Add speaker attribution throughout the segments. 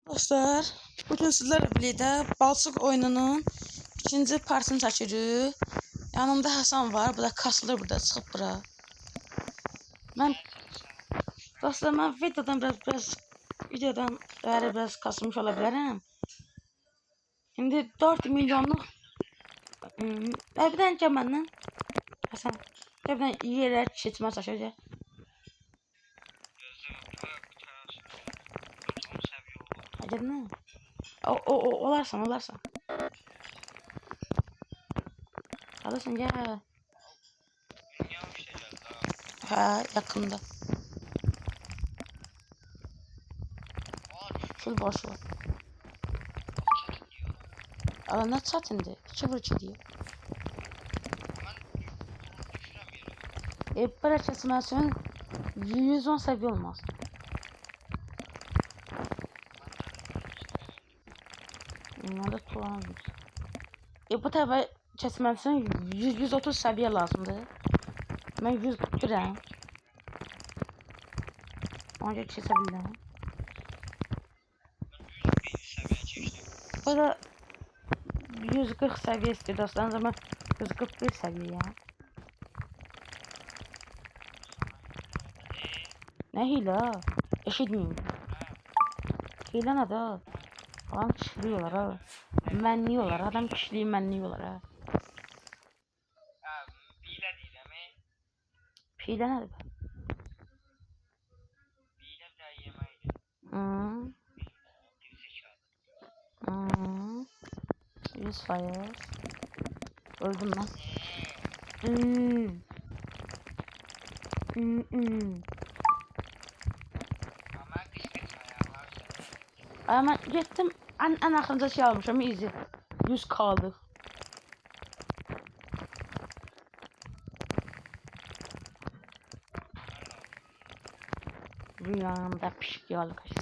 Speaker 1: Dostlar, bugün sizlerle birlikte Balçıq oyununun ikinci partını çekirik. Yanımda Hasan var, bu da kasılır burada, çıxıb bura. Dostlar, mən videodan biraz kasılmış ola bilərəm. İndi 4 milyonluq bir dənə gəl məndən. Hasan, bir dənə yerlər keçmə çəkəcək. Gəlin. Olarsan. Alırsın gel. Ha, yakında. Full boş var. Alana çat indi. 2 diyor. Para kesmezsen 110 seviye olmaz. Bunlarda tuğanmış. Bu tarafa kesmezsen 130 seviye lazımdı. Ben 141'im. Ancak kesebilirim. Bu da 140 seviye istiyor dostlar, ama 141 seviye ya. Ne hile? Eşitmiyim. Hile ne da? Adam kişiliyorlar ha. Menliyorlar. Adam kişiliği menliyorlar ha. Hile ne? Yüz fire. Öldüm ben. Ama gittim en aklımda şey almışım, easy. 100 kaldı. Rüyamda pişik yağlı kaç.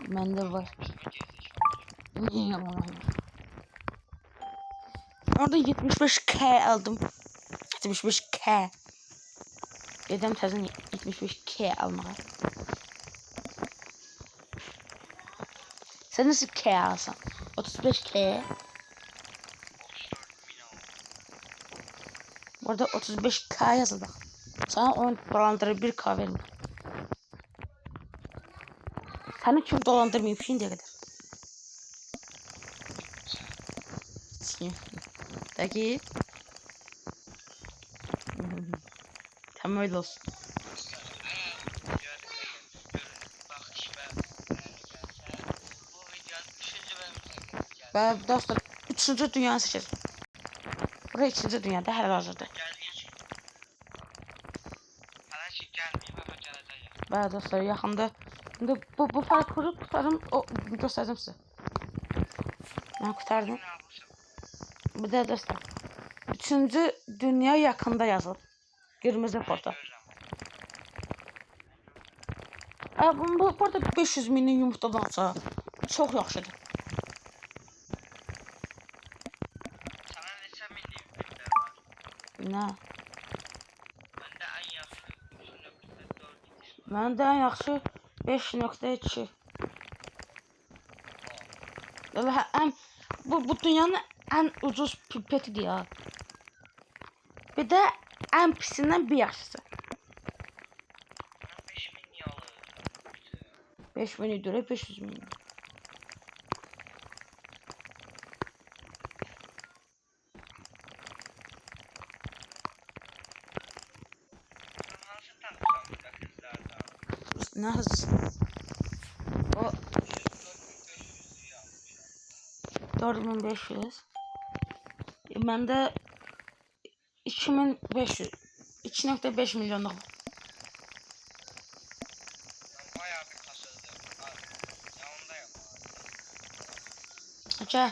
Speaker 1: Bende var. Orada 75k aldım. 75k. Dedim tezin 75k almaya. Sen nasıl k alsan? 35k. Orada 35k yazıldı. Sana 10 dolandırır 1k verme. Seni kim dolandırmayıp şimdiye kadar? Peki. Tamam öyle olsun. Dostlar 3. dünyanı seçeceğiz. Buraya 2. dünyada her hazırda. Dostlar yakında. Şimdi bu parkuru tutarım, o göstereceğim size. Ben kurtardım. Bir de dostlar 3. dünya yakında yazılıb. Qırmızı portal. Bu burada 500 minin yumurtadan aça. Çok yaxşıdır. Ne? Məndə ən yaxşı 5.2. Bu dünyanın en ucuz pipetidir ya. Bir de en pisinden bir yaşlısı. 5.000 lira 500 milyon. Nasıl? O 4500. Ben de 2500. 2.5 milyonluk. Gel.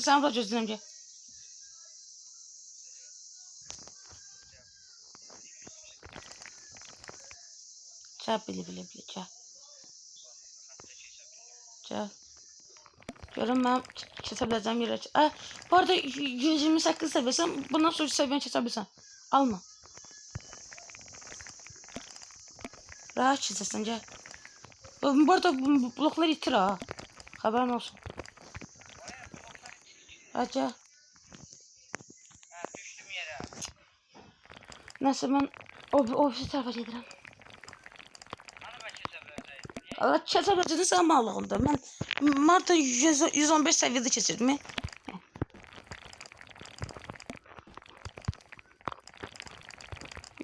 Speaker 1: Sen burada gözlüğüm gel. Gel bile gel. Gel. Görüm mən keçə biləcəm yerə. Bu arada 128 səviyyəsən, bundan sonra səviyyəni keçə bilirsən. Alma. Rahat keçəsən, gəl. Bu arada bloklar itir ha. Xəbərin olsun. Hə, gəl.
Speaker 2: Düşdüm yerə.
Speaker 1: Nəsə mən ofisi tərəfə gedirəm.
Speaker 2: Ana mən keçə biləcəyim.
Speaker 1: Allah keçə biləcəksən sən mallığında. Mən də 115 səviyyədə keçirdim.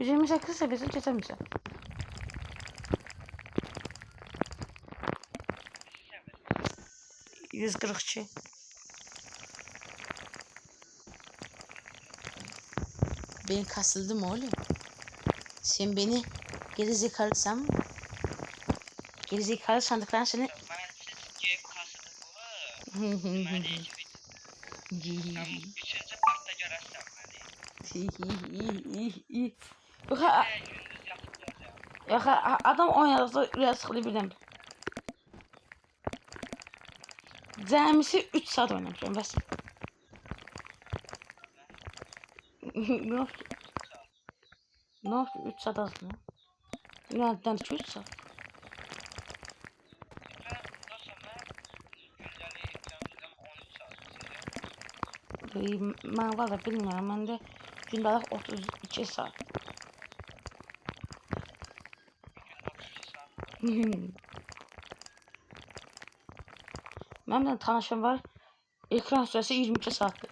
Speaker 1: 128 səviyyəsini keçəmişəm. 142. Ben kasıldım oğlum. Sen beni gerizekalısan mı? Gerizekalı sandıktan seni...
Speaker 2: Mən siz geyib kasıdıq bu. Mən heç bir... Üçüncü partda görəsən məni.
Speaker 1: Yox,
Speaker 2: Gündüz yatıb duracağım.
Speaker 1: yox, adam oynadıqda ürəyə sıxılır birdən. Cəmisi 3 saat oynamışam, bəs. Yox ki. Ne oldu? 3 saat az mı? Nereden 3 saat? Ben valla bilmiyorum. Ben de gündelik 32 saat. Benim de tanışım var. Ekran süresi 22 saattir.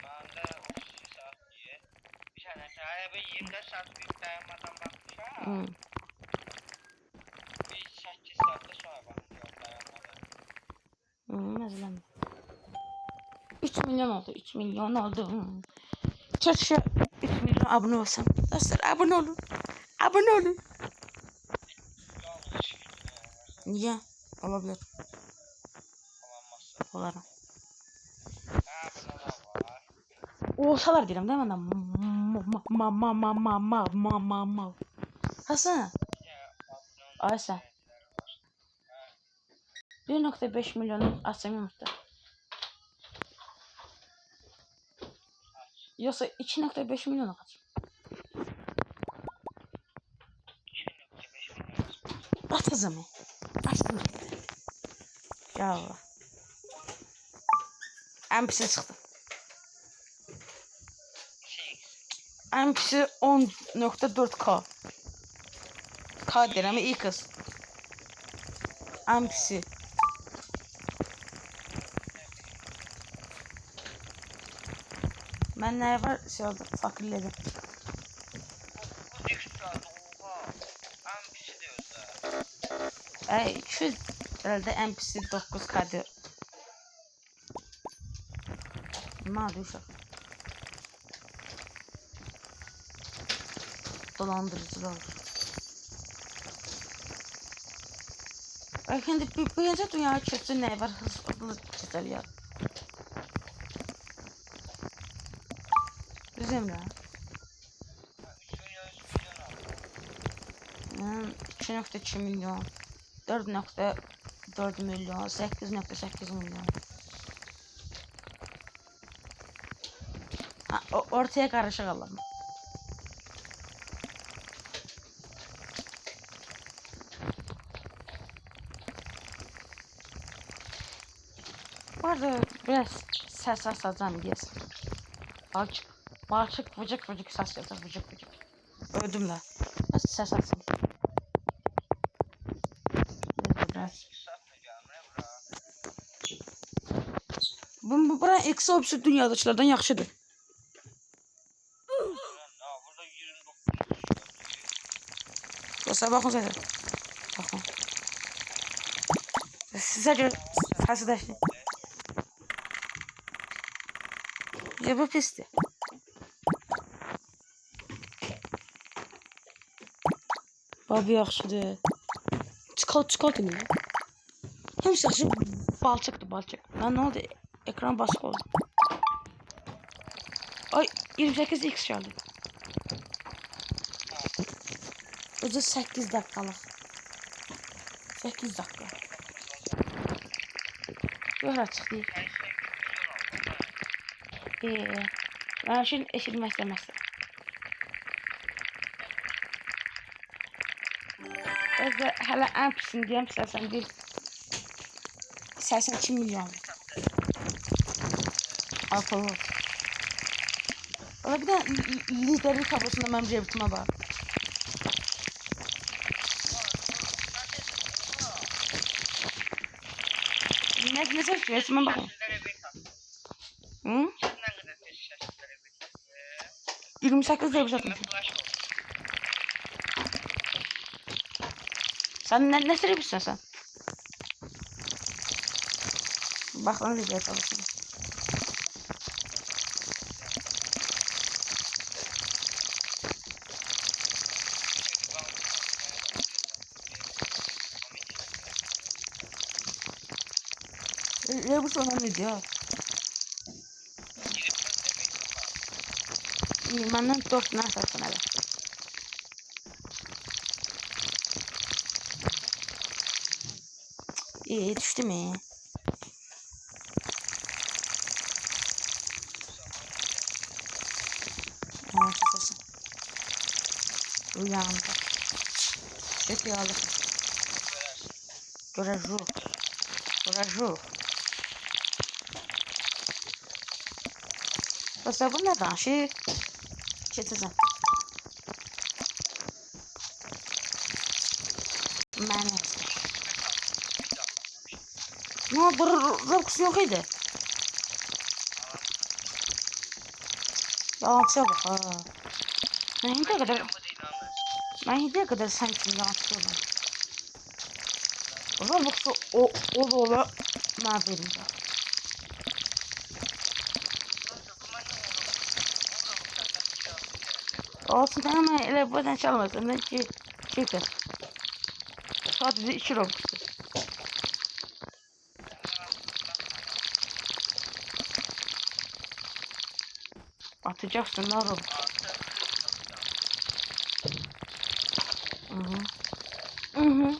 Speaker 2: Bende 32 saat diye. Bir tane daha bir 24 saat büyük dayanmadan bakmışam. Bir 8 saatte sonra bakıyorum dayanmadan.
Speaker 1: Mesela 3 milyon oldu. 3 milyon oldu. Keşke 3 milyon abone olsam. Dostlar abone olun. Abone olun. Niye? Olabilir. Olarım. Olsalar derim değil mi? Hasan. Aysen. 1.5 milyonu açsam yumurta. Yoksa 2.5 milyon kaç? At zaman. Açtım. Ya Allah. Ampisi çıktı. Ampisi 10.4K. K der ama iyi kız. Ampisi. Ben ne var şey oldu fakirledim.
Speaker 2: Bu dikkat oha. Ampisi diyorsa.
Speaker 1: Ay şu herhalde ampisi 9K diyor. Ne yapıyor şu? Dolandırıcılar. Ay kendi bir dünya kötü ne var hızlı güzel ya. Bizim ya. 2.2 milyon. 4.4 milyon. 8.8 milyon. Ha, ortaya karışık alalım. Bu arada biraz ses atacağım diyesin. Balçık vıcık vıcık ses yapacak vıcık vıcık. Öldüm la. Nasıl ses atsam? Biraz. Bura eksi opsi dünyadakilerden yaxşıdır.
Speaker 2: Burada 29.
Speaker 1: Dostlar bakın zaten. Bakın. Size göre sesi de işte. Ya bu pisti. Babi yaxşıdır. Çıkalt yine. Hemsi yaxşı balçıqdır balçıq. Lan ne oldu? Ekran basıq oldu. Ay 28x geldi. Özü 8 dakikalıq. 8 dakika. Yox, açıq deyil. Mən şimdi eşitmək istəməzdim. Özde hələ ən pisini deyəm, 82 milyon. Alfalı. Ola bir də liderlik tablosunda mənim rebitimə var. Ne seçiyorsun? Ben bakayım. Hı? 28 rebit atmışım. Sen ne rebitsin sen? Bak lan rebit alırsın. Rebit önemli diyor. İyi, benden 4 tane satsın hele. İyi, düştü mü? Evet, satsın. Uyandı. Çok iyi alır. Göraju. Mesela bu neden şey? Çetesen. Mayonez. Ne bu Robux yok idi. Yalancıya bak ha. Ben hidiye kadar sanki yalancı oldum. Robux'u o da ben vereyim. Olsun ama elə buradan çalmasın. Ben çekir. Sadece 2 Robux'u. Atacaksın lan Robux. Hı.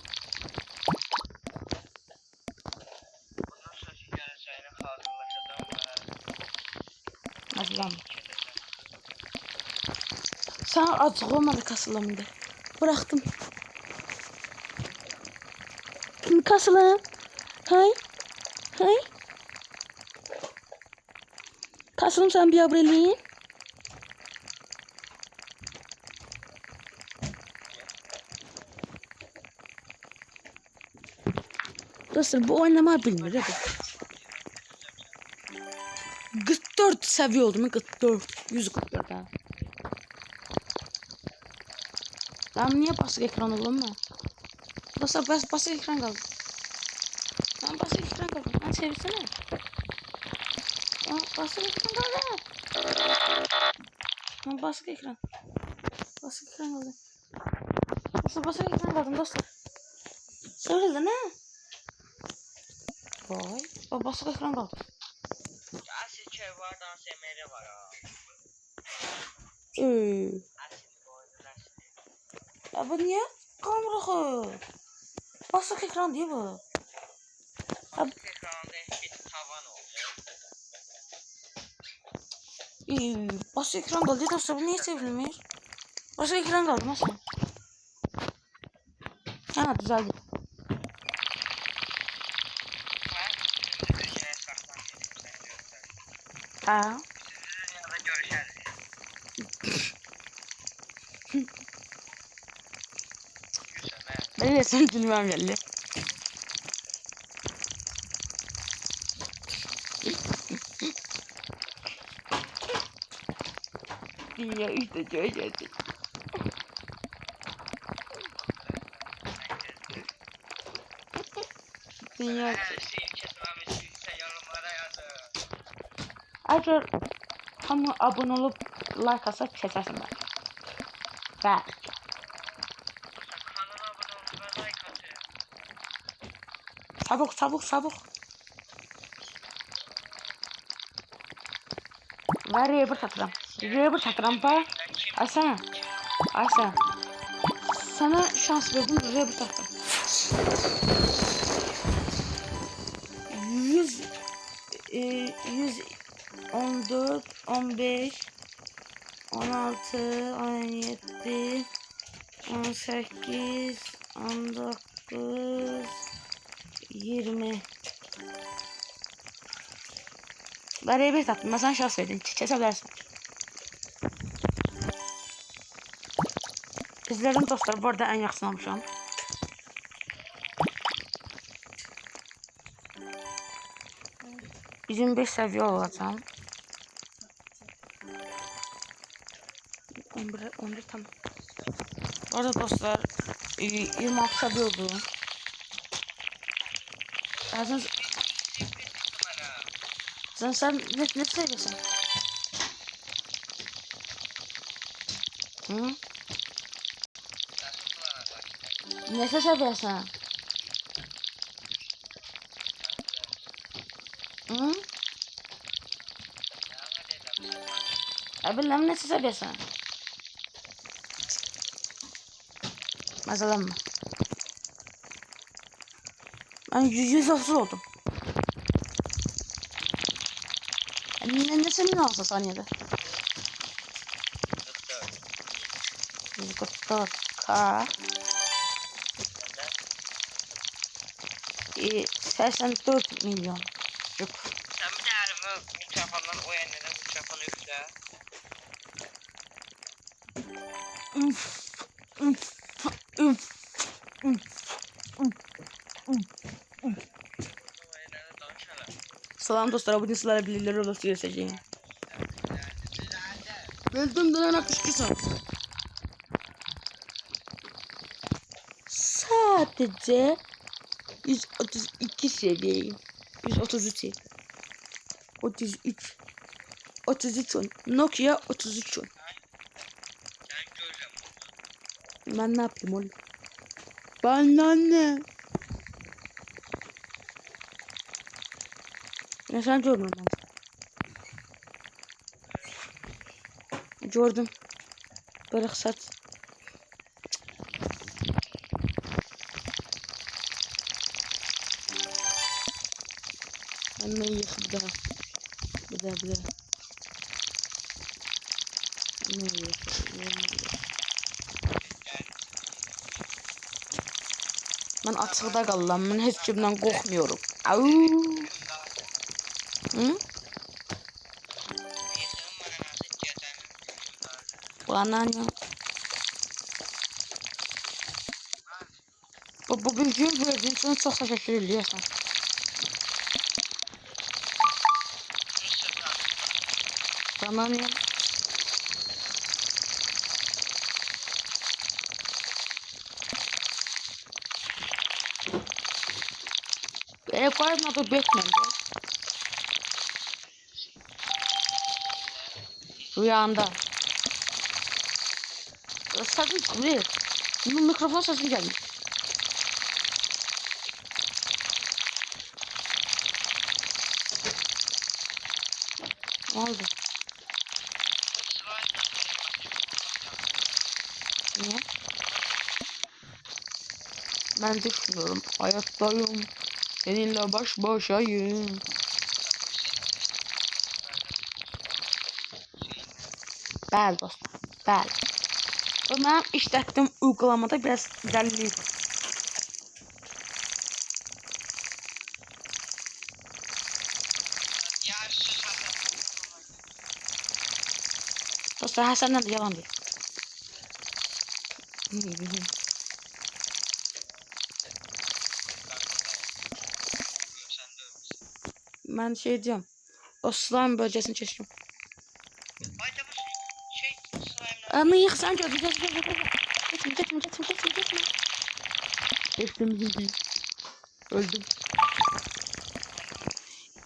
Speaker 1: Hadi lan. Sana azıcık olmadı kasılamında. Bıraktım. Kasılam. Hay. Kasılım sen bir abreliğin. Dostlar bu oynamayı bilmiyor ya bu. 44 seviye oldu mu? 44. 144 ha. Lan niye basık ekran olur mu? Dostlar basık ekran kaldı. Lan basık ekran kaldı. Lan çevirsene. Lan basık ekran kaldı. Lan basık ekran. Basık ekran kaldı. Dostlar basık ekran kaldı dostlar. Söyle ne? Vay. O basık ekran kaldı. Ya bu niye kamera basık ekran değil bu.
Speaker 2: Basık ekranda bir tavan olacak.
Speaker 1: Basık ekran kaldı dostlar, bu niye sevilmiyor? Basık ekran kaldı nasıl? Ha düzeldi. Ha. Ben de sen bilmem geldi. Dünya işte geldi. Dünya. Eğer hamı abone olup like atsa kesersin ben. Belki. Çabuk. Ver rebir satıram bak. Aysen. Sana şans verdim, rebir sattım. 100 114 15 16 17 18 19 20 Garibet attım. Ben sana şans verdim. Kesebilirsin. İzledim dostlar. Bu arada en yaxşısını almışam. Bizim 5 seviye olacağım. 11 tamam. Bu arada dostlar 26 seviye oldu. Sen ne seviyorsun? Hı? Ne seviyorsun? Hı? Bilmem ne seviyorsun? Mesela mı? Ben 130 oldum. Ne senin olsa saniyede? 144K 84 milyon. Yok.
Speaker 2: Sen bir tane mikrofondan o yanına mikrofonu yükle.
Speaker 1: Salam dostlar, bugün sizlerle birlikte Roblox göstereceğim. Öldüm dönen 62 saat. Sadece 132 seviyeyim. 133. 33 on. Nokia 33 on. Ben ne yapayım oğlum? Bana ne? Ne sen görmüyorum ben. Gördüm. Bırak sat. Ben ne yiyeyim daha. Bir daha. Ne yiyeyim? Ben açıkta kalıram. Ben hiç kimden korkmuyorum. Au. Hı? Bana ne? Bu bilgiyi verdiğin için çok teşekkür ediyorsun. Bana ne? Koymadı Batman. Rüyanda. Sakın çıkmıyor. Bunun mikrofon sesi geldi. Ne oldu? Niye? Ben düşünüyorum. Hayattayım. Seninle baş başayım. Bəli dostlar. Bəli. Bu mənim işlətdiyim uygulamada biraz dəliliydi. Dostlar Həsəndən də yalan deyil. Ben şey diyorum. O slime bölgesini çeşiyorum. Ama yıksan gördüm. Geçme. Geçtim değil. Öldüm.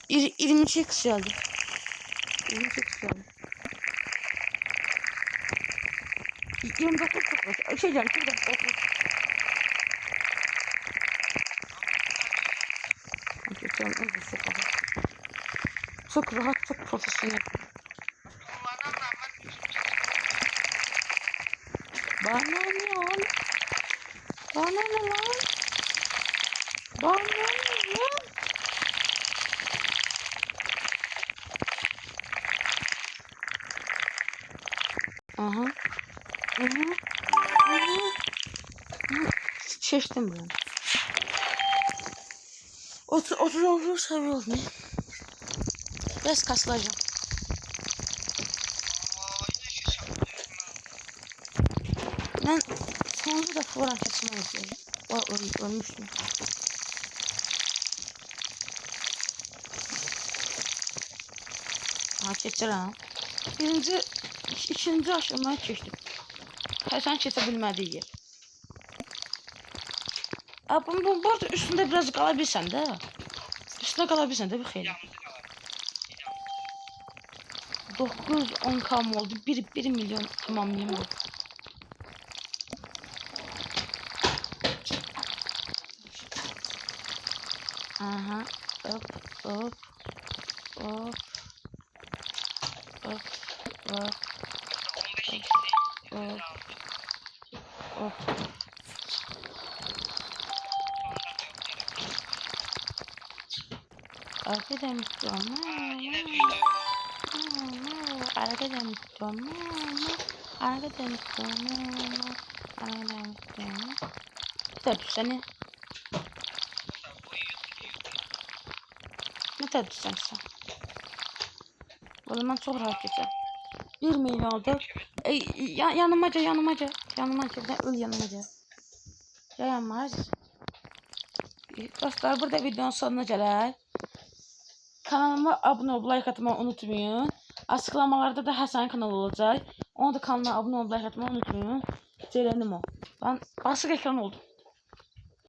Speaker 1: 22 kişi geldi. 22 kişi geldi. 29 çok. Şey diyeceğim. Çok rahat, çok profesyonel. Bana ne lan? Bana ne lan? Aha. Aha. Aha. Çeşdim ben. 30 seviye oldu. Biraz kasılacağım. Ben sonunda da foran kesme yapıyorum. Ölmüştüm. Ha keçirəm. İkinci aşamaya keçdim. Həsən keçə bilmədiyi yer. Bu arada üstünde biraz qalabilirsən də. Üstünde qalabilirsən də bir xeyli. 910 kam oldu. 1 milyon tamamlayayım bu. Aha. Hop hop. Hop. Hop. Hop.
Speaker 2: 15
Speaker 1: Hop. Hop. Arkadan istiyorum.
Speaker 2: Yine düştü.
Speaker 1: Arkadan istiyorum. Arkadan istiyorum. Arkadan istiyorum. Tabii seni. Ne tabii sen. O zaman çok rahat geçer. 1 milyon oldu. Yanımaca. Öl yanımaca. Dayanmaz. Dostlar burada videonun sonuna gələk. Kanalıma abone olup like atmayı unutmayın. Açıklamalarda da Həsənin kanalı olacak. Onu da kanalına abone olup like atmayı unutmayın. Ceylanim o. Ben basık ekran oldum.